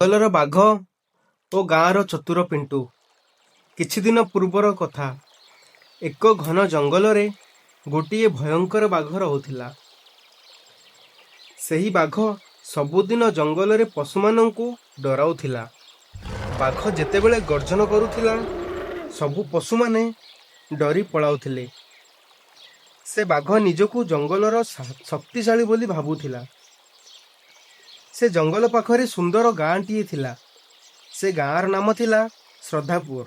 ଜଙ୍ଗଲର ବାଘ ଓ ଗାଁର ଚତୁର ପିଣ୍ଟୁ। କିଛି ଦିନ ପୂର୍ବର କଥା। ଏକ ଘନ ଜଙ୍ଗଲରେ ଗୋଟିଏ ଭୟଙ୍କର ବାଘ ରହୁଥିଲା। ସେହି ବାଘ ସବୁଦିନ ଜଙ୍ଗଲରେ ପଶୁମାନଙ୍କୁ ଡରାଉଥିଲା। ବାଘ ଯେତେବେଳେ ଗର୍ଜନ କରୁଥିଲା, ସବୁ ପଶୁମାନେ ଡରି ପଳାଉଥିଲେ। ସେ ବାଘ ନିଜକୁ ଜଙ୍ଗଲର ଶକ୍ତିଶାଳୀ ବୋଲି ଭାବୁଥିଲା। ସେ ଜଙ୍ଗଲ ପାଖରେ ସୁନ୍ଦର ଗାଁଟିଏ ଥିଲା। ସେ ଗାଁର ନାମ ଥିଲା ଶ୍ରଦ୍ଧାପୁର।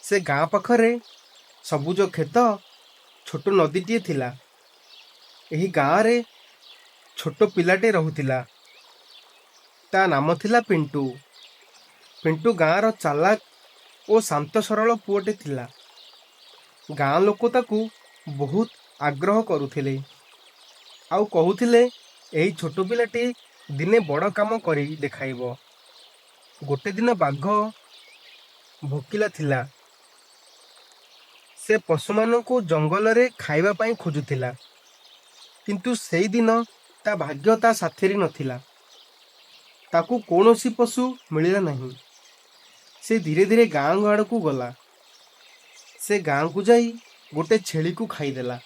ସେ ଗାଁ ପାଖରେ ସବୁଜ କ୍ଷେତ, ଛୋଟ ନଦୀଟିଏ ଥିଲା। ଏହି ଗାଁରେ ଛୋଟ ପିଲାଟେ ରହୁଥିଲା। ତା ନାମ ଥିଲା ପିଣ୍ଟୁ। ପିଣ୍ଟୁ ଗାଁର ଚାଲାକ ଓ ଶାନ୍ତ ସରଳ ପୁଅଟେ ଥିଲା। ଗାଁ ଲୋକ ତାକୁ ବହୁତ ଆଗ୍ରହ କରୁଥିଲେ, ଆଉ କହୁଥିଲେ ଏହି ଛୋଟ ପିଲାଟି ଦିନେ ବଡ଼ କାମ କରି ଦେଖାଇବ। ଗୋଟେ ଦିନ ବାଘ ଭୋକିଲା ଥିଲା। ସେ ପଶୁମାନଙ୍କୁ ଜଙ୍ଗଲରେ ଖାଇବା ପାଇଁ ଖୋଜୁଥିଲା, କିନ୍ତୁ ସେଇଦିନ ତା ଭାଗ୍ୟ ତା ସାଥିରେ ନଥିଲା। ତାକୁ କୌଣସି ପଶୁ ମିଳିଲା ନାହିଁ। ସେ ଧୀରେ ଧୀରେ ଗାଁ ଆଡ଼କୁ ଗଲା। ସେ ଗାଁକୁ ଯାଇ ଗୋଟେ ଛେଳିକୁ ଖାଇଦେଲା।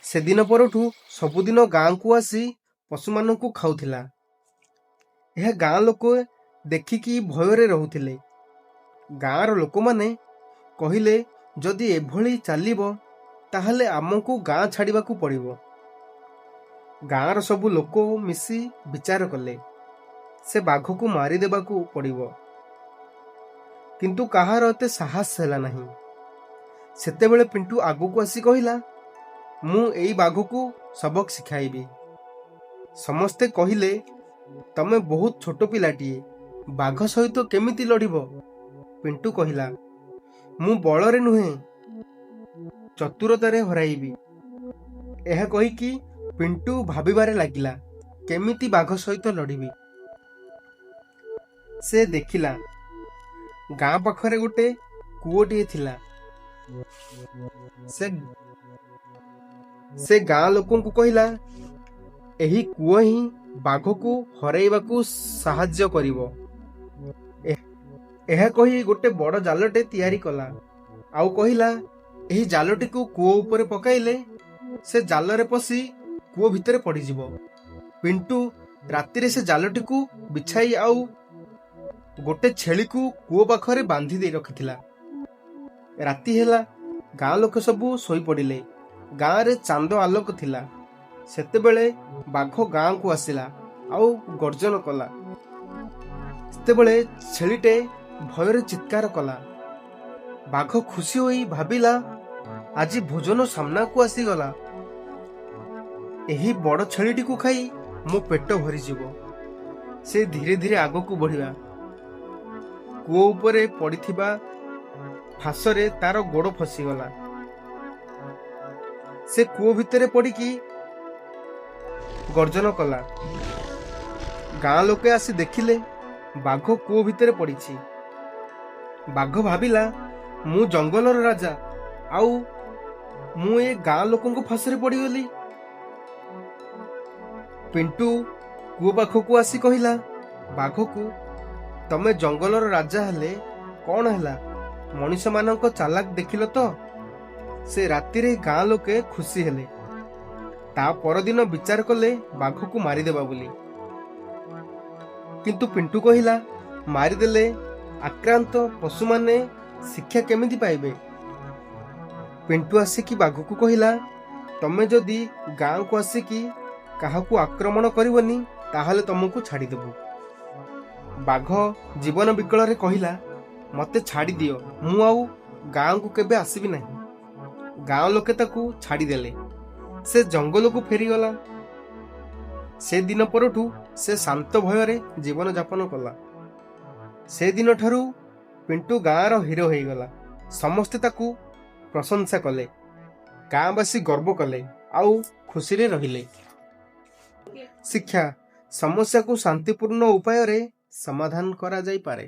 ସେଦିନ ପରଠୁ ସବୁଦିନ ଗାଁକୁ ଆସି ପଶୁମାନଙ୍କୁ ଖାଉଥିଲା। ଏହା ଗାଁ ଲୋକ ଦେଖିକି ଭୟରେ ରହୁଥିଲେ। ଗାଁର ଲୋକମାନେ କହିଲେ, ଯଦି ଏଭଳି ଚାଲିବ ତାହେଲେ ଆମକୁ ଗାଁ ଛାଡ଼ିବାକୁ ପଡ଼ିବ। ଗାଁର ସବୁ ଲୋକ ମିଶି ବିଚାର କଲେ, ସେ ବାଘକୁ ମାରିଦେବାକୁ ପଡ଼ିବ। କିନ୍ତୁ କାହାର ଏତେ ସାହସ ହେଲା ନାହିଁ। ସେତେବେଳେ ପିଣ୍ଟୁ ଆଗକୁ ଆସି କହିଲା, ମୁଁ ଏଇ ବାଘକୁ ସବକ ଶିଖାଇବି। ସମସ୍ତେ କହିଲେ, ତମେ ବହୁତ ଛୋଟ ପିଲାଟିଏ, ବାଘ ସହିତ କେମିତି ଲଢ଼ିବ? ପିଣ୍ଟୁ କହିଲା, ମୁଁ ବଳରେ ନୁହେଁ, ଚତୁରତାରେ ହରାଇବି। ଏହା କହିକି ପିଣ୍ଟୁ ଭାବିବାରେ ଲାଗିଲା, କେମିତି ବାଘ ସହିତ ଲଢ଼ିବି। ସେ ଦେଖିଲା, ଗାଁ ପାଖରେ ଗୋଟେ କୂଅଟିଏ ଥିଲା। ସେ ଗାଁ ଲୋକଙ୍କୁ କହିଲା, ଏହି କୂଅ ହିଁ ବାଘକୁ ହରାଇବାକୁ ସାହାଯ୍ୟ କରିବ। ଏହା କହି ଗୋଟେ ବଡ଼ ଜାଲଟେ ତିଆରି କଲା, ଆଉ କହିଲା, ଏହି ଜାଲଟିକୁ କୂଅ ଉପରେ ପକାଇଲେ ସେ ଜାଲରେ ପଶି କୂଅ ଭିତରେ ପଡ଼ିଯିବ। ପିଣ୍ଟୁ ରାତିରେ ସେ ଜାଲଟିକୁ ବିଛାଇ ଆଉ ଗୋଟେ ଛେଳିକୁ କୂଅ ପାଖରେ ବାନ୍ଧି ଦେଇ ରଖିଥିଲା। ରାତି ହେଲା, ଗାଁ ଲୋକ ସବୁ ଶୋଇପଡ଼ିଲେ। ଗାଁରେ ଚାନ୍ଦ ଆଲୋକ ଥିଲା। ସେତେବେଳେ ବାଘ ଗାଁକୁ ଆସିଲା ଆଉ ଗର୍ଜନ କଲା। ସେତେବେଳେ ଛେଳିଟେ ଭୟରେ ଚିତ୍କାର କଲା। ବାଘ ଖୁସି ହୋଇ ଭାବିଲା, ଆଜି ଭୋଜନ ସାମ୍ନାକୁ ଆସିଗଲା। ଏହି ବଡ଼ ଛେଳିଟିକୁ ଖାଇ ମୋ ପେଟ ଭରିଯିବ। ସେ ଧୀରେ ଧୀରେ ଆଗକୁ ବଢ଼ିଲା। କୂଅ ଉପରେ ପଡ଼ିଥିବା ଫାଶରେ ତାର ଗୋଡ଼ ଫସିଗଲା। ସେ କୂଅ ଭିତରେ ପଡ଼ିକି ଗର୍ଜନ କଲା। ଗାଁ ଲୋକେ ଆସି ଦେଖିଲେ, ବାଘ କୂଅ ଭିତରେ ପଡ଼ିଛି। ବାଘ ଭାବିଲା, ମୁଁ ଜଙ୍ଗଲର ରାଜା, ଆଉ ମୁଁ ଏ ଗାଁ ଲୋକଙ୍କ ଫାଶରେ ପଡ଼ିଗଲି। ପିଣ୍ଟୁ କୂଅ ପାଖକୁ ଆସି କହିଲା ବାଘକୁ, ତମେ ଜଙ୍ଗଲର ରାଜା ହେଲେ କ'ଣ ହେଲା? ମଣିଷମାନଙ୍କ ଚାଲାକ ଦେଖିଲ ତ? ସେ ରାତିରେ ଗାଁ ଲୋକେ ଖୁସି ହେଲେ। ତା ପରଦିନ ବିଚାର କଲେ ବାଘକୁ ମାରିଦେବା ବୋଲି। କିନ୍ତୁ ପିଣ୍ଟୁ କହିଲା, ମାରିଦେଲେ ଆକ୍ରାନ୍ତ ପଶୁମାନେ ଶିକ୍ଷା କେମିତି ପାଇବେ? ପିଣ୍ଟୁ ଆସିକି ବାଘକୁ କହିଲା, ତମେ ଯଦି ଗାଁକୁ ଆସିକି କାହାକୁ ଆକ୍ରମଣ କରିବନି, ତାହେଲେ ତମକୁ ଛାଡ଼ିଦେବୁ। ବାଘ ଜୀବନ ବିକଳରେ କହିଲା, ମୋତେ ଛାଡ଼ିଦିଅ, ମୁଁ ଆଉ ଗାଁକୁ କେବେ ଆସିବି ନାହିଁ। ଗାଁ ଲୋକେ ତାକୁ ଛାଡ଼ିଦେଲେ। ସେ ଜଙ୍ଗଲକୁ ଫେରିଗଲା। ସେ ଦିନ ପରଠୁ ସେ ଶାନ୍ତ ଭୟରେ ଜୀବନଯାପନ କଲା। ସେଦିନଠାରୁ ପିଣ୍ଟୁ ଗାଁର ହିରୋ ହୋଇଗଲା। ସମସ୍ତେ ତାକୁ ପ୍ରଶଂସା କଲେ। ଗାଁବାସୀ ଗର୍ବ କଲେ ଆଉ ଖୁସିରେ ରହିଲେ। ଶିକ୍ଷା, ସମସ୍ୟାକୁ ଶାନ୍ତିପୂର୍ଣ୍ଣ ଉପାୟରେ ସମାଧାନ କରାଯାଇପାରେ।